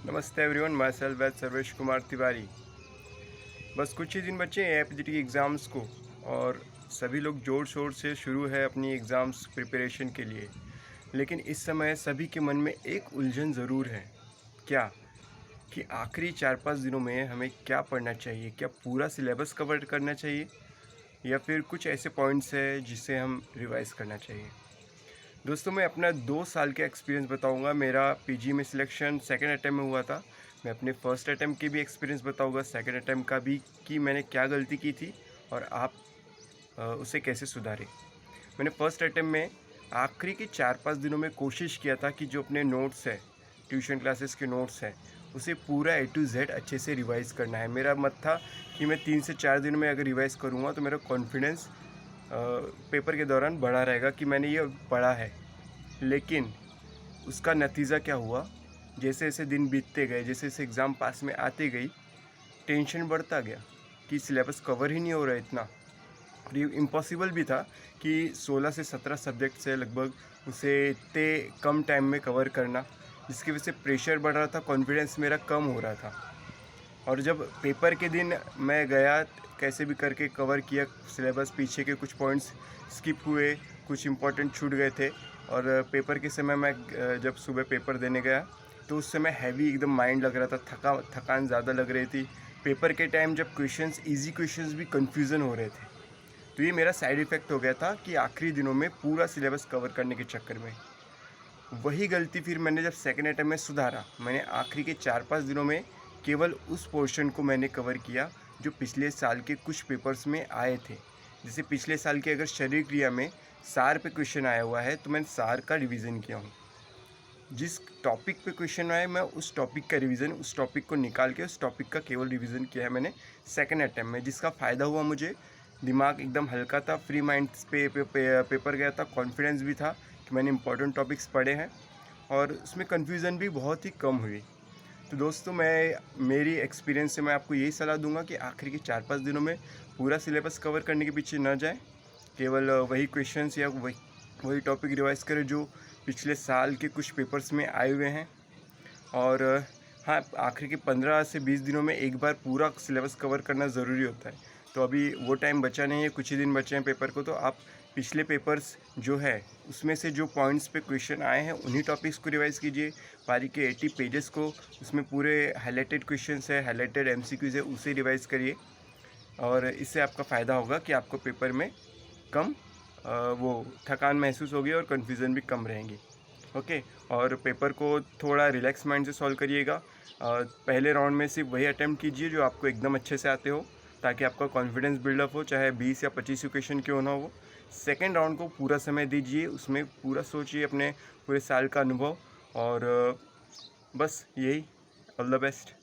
नमस्ते everyone, myself as Sarvesh Kumar Tiwari. बस कुछ ही दिन बचे हैं एपीजीटी की एग्ज़ाम्स को और सभी लोग ज़ोर शोर से शुरू है अपनी एग्ज़ाम्स प्रिपरेशन के लिए। लेकिन इस समय सभी के मन में एक उलझन ज़रूर है। क्या कि आखिरी 4-5 दिनों में हमें क्या पढ़ना चाहिए? क्या पूरा सिलेबस कवर करना चाहिए या फिर कुछ ऐसे पॉइंट्स हैं जिसे हम रिवाइज़ करना चाहिए? दोस्तों, मैं अपना 2 साल का एक्सपीरियंस बताऊंगा। मेरा पीजी में सिलेक्शन सेकंड अटेम्प्ट में हुआ था। मैं अपने फर्स्ट अटेम्प्ट की भी एक्सपीरियंस बताऊंगा, सेकंड अटेम्प्ट का भी, कि मैंने क्या गलती की थी और आप उसे कैसे सुधारें। मैंने फर्स्ट अटेम्प्ट में आखिरी के 4-5 दिनों में कोशिश किया था कि जो अपने नोट्स है, ट्यूशन क्लासेस के नोट्स हैं, उसे पूरा ए टू जेड अच्छे से रिवाइज़ करना है। मेरा मत था कि मैं 3 से 4 दिन में अगर रिवाइज़ करूँगा तो मेरा कॉन्फिडेंस पेपर के दौरान बढ़ा रहेगा कि मैंने ये पढ़ा है। लेकिन उसका नतीजा क्या हुआ, जैसे जैसे दिन बीतते गए, जैसे जैसे एग्ज़ाम पास में आती गई, टेंशन बढ़ता गया कि सिलेबस कवर ही नहीं हो रहा है इतना। और ये इम्पॉसिबल भी था कि 16 से 17 सब्जेक्ट से लगभग उसे इतने कम टाइम में कवर करना, जिसकी वजह से प्रेशर बढ़ रहा था, कॉन्फिडेंस मेरा कम हो रहा था। और जब पेपर के दिन मैं गया, कैसे भी करके कवर किया सिलेबस, पीछे के कुछ पॉइंट्स स्किप हुए, कुछ इंपॉर्टेंट छूट गए थे। और पेपर के समय मैं जब सुबह पेपर देने गया तो उस समय हैवी एकदम माइंड लग रहा था, थकान ज़्यादा लग रही थी। पेपर के टाइम जब क्वेश्चंस, इजी क्वेश्चंस भी कन्फ्यूज़न हो रहे थे। तो ये मेरा साइड इफ़ेक्ट हो गया था कि आखिरी दिनों में पूरा सिलेबस कवर करने के चक्कर में। वही गलती फिर मैंने जब सेकेंड अटेम्प्ट में सुधारा। मैंने आखिरी के 4-5 दिनों में केवल उस पोर्शन को मैंने कवर किया जो पिछले साल के कुछ पेपर्स में आए थे। जैसे पिछले साल के अगर शरीर क्रिया में सार पे क्वेश्चन आया हुआ है तो मैंने सार का रिवीजन किया हूँ। जिस टॉपिक पे क्वेश्चन आए मैं उस टॉपिक का रिवीजन, उस टॉपिक को निकाल के उस टॉपिक का केवल रिवीजन किया है मैंने सेकेंड अटेम्प्ट में, जिसका फ़ायदा हुआ मुझे। दिमाग एकदम हल्का था, फ्री माइंड पे पेपर गया था, कॉन्फिडेंस भी था कि मैंने इंपॉर्टेंट टॉपिक्स पढ़े हैं और उसमें कन्फ्यूज़न भी बहुत ही कम हुई। तो दोस्तों, मैं मेरी एक्सपीरियंस से मैं आपको यही सलाह दूंगा कि आखिरी के 4-5 दिनों में पूरा सिलेबस कवर करने के पीछे न जाएं। केवल वही क्वेश्चंस या वही टॉपिक रिवाइज करें जो पिछले साल के कुछ पेपर्स में आए हुए हैं। और हाँ, आखिर के 15 से 20 दिनों में एक बार पूरा सिलेबस कवर करना ज़रूरी होता है। तो अभी वो टाइम बचा नहीं है, कुछ ही दिन बचे हैं पेपर को, तो आप पिछले पेपर्स जो है उसमें से जो पॉइंट्स पे क्वेश्चन आए हैं उन्हीं टॉपिक्स को रिवाइज़ कीजिए। पारी के 80 पेजेस को, उसमें पूरे हाईलाइटेड क्वेश्चंस है, हाईलाइटेड एमसीक्यूज़ है, उसे रिवाइज़ करिए। और इससे आपका फ़ायदा होगा कि आपको पेपर में कम वो थकान महसूस होगी और कन्फ्यूज़न भी कम रहेंगी। ओके। और पेपर को थोड़ा रिलैक्स माइंड से सॉल्व करिएगा। पहले राउंड में सिर्फ वही अटैम्प्ट कीजिए जो आपको एकदम अच्छे से आते हो, ताकि आपका कॉन्फिडेंस बिल्डअप हो, चाहे 20 या 25 क्वेश्चन क्यों ना हो। सेकेंड राउंड को पूरा समय दीजिए, उसमें पूरा सोचिए अपने पूरे साल का अनुभव। और बस यही। All the best.